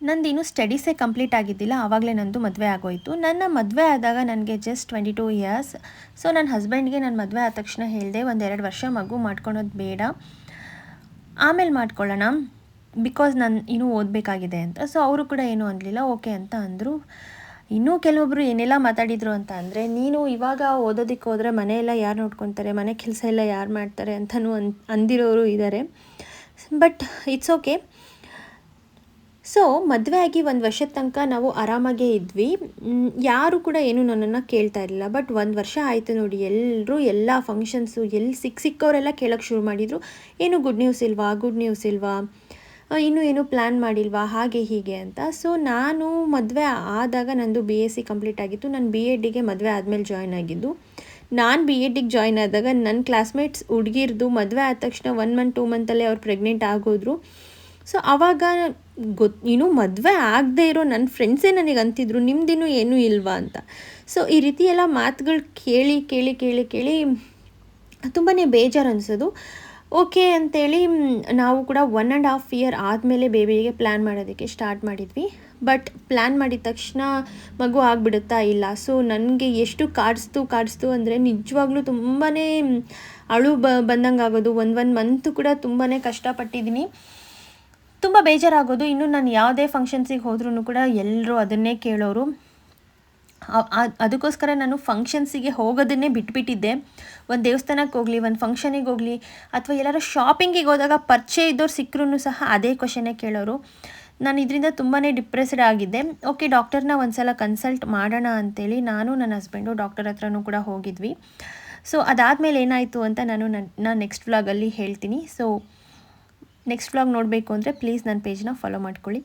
ನಂದಿನ್ನೂ ಸ್ಟಡೀಸೇ complete ಆಗಿದ್ದಿಲ್ಲ, ಆವಾಗಲೇ ನಂದು ಮದುವೆ ಆಗೋಯಿತು. ನನ್ನ ಮದುವೆ ಆದಾಗ ನನಗೆ ಜಸ್ಟ್ 22 ಇಯರ್ಸ್. ಸೊ ನನ್ನ ಹಸ್ಬೆಂಡ್ಗೆ ನಾನು ಮದುವೆ ಆದ ತಕ್ಷಣ ಹೇಳಿದೆ, 1-2 ವರ್ಷ ಮಗು ಮಾಡ್ಕೊಳೋದು ಬೇಡ, ಆಮೇಲೆ ಮಾಡ್ಕೊಳ್ಳೋಣ, ಬಿಕಾಸ್ ನಾನು ಇನ್ನೂ ಓದಬೇಕಾಗಿದೆ ಅಂತ. ಸೊ ಅವರು ಕೂಡ ಏನೂ ಅನ್ನಲಿಲ್ಲ, ಓಕೆ ಅಂತ ಅಂದರು. ಇನ್ನೂ ಕೆಲವೊಬ್ಬರು ಏನೆಲ್ಲ ಮಾತಾಡಿದರು ಅಂತ ಅಂದರೆ, ನೀನು ಇವಾಗ ಓದೋದಕ್ಕೆ ಹೋದರೆ ಮನೆಯೆಲ್ಲ ಯಾರು ನೋಡ್ಕೊತಾರೆ, ಮನೆ ಕೆಲಸ ಎಲ್ಲ ಯಾರು ಮಾಡ್ತಾರೆ ಅಂತಲೂ ಅಂದಿರೋರು ಇದ್ದಾರೆ. But it's okay. ಸೊ ಮದುವೆ ಆಗಿ 1 ವರ್ಷದ ತನಕ ನಾವು ಆರಾಮಾಗೇ ಇದ್ವಿ. ಯಾರು ಕೂಡ ಏನೂ ನನ್ನನ್ನು ಕೇಳ್ತಾ ಇರಲಿಲ್ಲ. ಬಟ್ 1 ವರ್ಷ ಆಯಿತು ನೋಡಿ, ಎಲ್ಲರೂ ಎಲ್ಲ ಫಂಕ್ಷನ್ಸು ಎಲ್ಲಿ ಸಿಕ್ಕವರೆಲ್ಲ ಕೇಳೋಕ್ಕೆ ಶುರು ಮಾಡಿದರು, ಏನು ಗುಡ್ ನ್ಯೂಸ್ ಇಲ್ವಾ, ಇನ್ನೂ ಏನು ಪ್ಲ್ಯಾನ್ ಮಾಡಿಲ್ವಾ, ಹಾಗೆ ಹೀಗೆ ಅಂತ. ಸೊ ನಾನು ಮದುವೆ ಆದಾಗ ನಂದು BSc ಕಂಪ್ಲೀಟ್ ಆಗಿತ್ತು. ನಾನು B.Edಗೆ ಮದುವೆ ಆದಮೇಲೆ ಜಾಯ್ನ್ ಆಗಿದ್ದು. ನಾನು B.Edಗೆ ಜಾಯ್ನ್ ಆದಾಗ ನನ್ನ ಕ್ಲಾಸ್ಮೇಟ್ಸ್ ಹುಡುಗಿರ್ದು ಮದುವೆ ಆದ ತಕ್ಷಣ 1 ಮಂತ್ 2 ಮಂತಲ್ಲೇ ಅವ್ರು ಪ್ರೆಗ್ನೆಂಟ್ ಆಗೋದ್ರು. ಸೊ ಆವಾಗ ಇನ್ನೂ ಮದುವೆ ಆಗದೆ ಇರೋ ನನ್ನ ಫ್ರೆಂಡ್ಸೇ ನನಗೆ ಅಂತಿದ್ರು, ನಿಮ್ಮದಿನ್ನೂ ಏನೂ ಇಲ್ವಾ ಅಂತ. ಸೊ ಈ ರೀತಿ ಎಲ್ಲ ಮಾತುಗಳು ಕೇಳಿ ಕೇಳಿ ಕೇಳಿ ಕೇಳಿ ತುಂಬಾ ಬೇಜಾರು ಅನಿಸೋದು. ಓಕೆ ಅಂತೇಳಿ ನಾವು ಕೂಡ 1.5 ಇಯರ್ ಆದಮೇಲೆ ಬೇಬಿಗೆ ಪ್ಲ್ಯಾನ್ ಮಾಡೋದಕ್ಕೆ ಸ್ಟಾರ್ಟ್ ಮಾಡಿದ್ವಿ. ಬಟ್ ಪ್ಲ್ಯಾನ್ ಮಾಡಿದ ತಕ್ಷಣ ಮಗು ಆಗಿಬಿಡುತ್ತಾ ಇಲ್ಲ. ಸೊ ನನಗೆ ಎಷ್ಟು ಕಾಡಿಸ್ತು ಅಂದರೆ ನಿಜವಾಗ್ಲೂ ತುಂಬಾ ಅಳು ಬಂದಂಗೆ ಆಗೋದು. 1 ಮಂತು ಕೂಡ ತುಂಬಾ ಕಷ್ಟಪಟ್ಟಿದ್ದೀನಿ, ತುಂಬ ಬೇಜಾರಾಗೋದು. ಇನ್ನು ನಾನು ಯಾವುದೇ ಫಂಕ್ಷನ್ಸಿಗೆ ಹೋದ್ರೂ ಕೂಡ ಎಲ್ಲರೂ ಅದನ್ನೇ ಕೇಳೋರು. ಅದಕ್ಕೋಸ್ಕರ ನಾನು ಫಂಕ್ಷನ್ಸಿಗೆ ಹೋಗೋದನ್ನೇ ಬಿಟ್ಬಿಟ್ಟಿದ್ದೆ. ಒಂದು ದೇವಸ್ಥಾನಕ್ಕೆ ಹೋಗಲಿ, ಒಂದು ಫಂಕ್ಷನಿಗೆ ಹೋಗಲಿ, ಅಥವಾ ಎಲ್ಲರೂ ಶಾಪಿಂಗಿಗೆ ಹೋದಾಗ ಪರಿಚಯ ಇದ್ದವ್ರು ಸಿಕ್ಕರೂ ಸಹ ಅದೇ ಕ್ವಶನ್ನೇ ಕೇಳೋರು. ನಾನು ಇದರಿಂದ ತುಂಬಾ ಡಿಪ್ರೆಸ್ಡ್ ಆಗಿದ್ದೆ. ಓಕೆ, ಡಾಕ್ಟರ್ನ ಒಂದು ಸಲ ಕನ್ಸಲ್ಟ್ ಮಾಡೋಣ ಅಂತೇಳಿ ನಾನು ನನ್ನ ಹಸ್ಬೆಂಡು ಡಾಕ್ಟರ್ ಹತ್ರನೂ ಕೂಡ ಹೋಗಿದ್ವಿ. ಸೊ ಅದಾದಮೇಲೆ ಏನಾಯಿತು ಅಂತ ನಾನು ನೆಕ್ಸ್ಟ್ ವ್ಲಾಗಲ್ಲಿ ಹೇಳ್ತೀನಿ. ಸೊ ನೆಕ್ಸ್ಟ್ ವ್ಲಾಗ್ ನೋಡಬೇಕು ಅಂದರೆ ಪ್ಲೀಸ್ ನನ್ನ ಪೇಜ್ನ ಫಾಲೋ ಮಾಡ್ಕೊಳ್ಳಿ.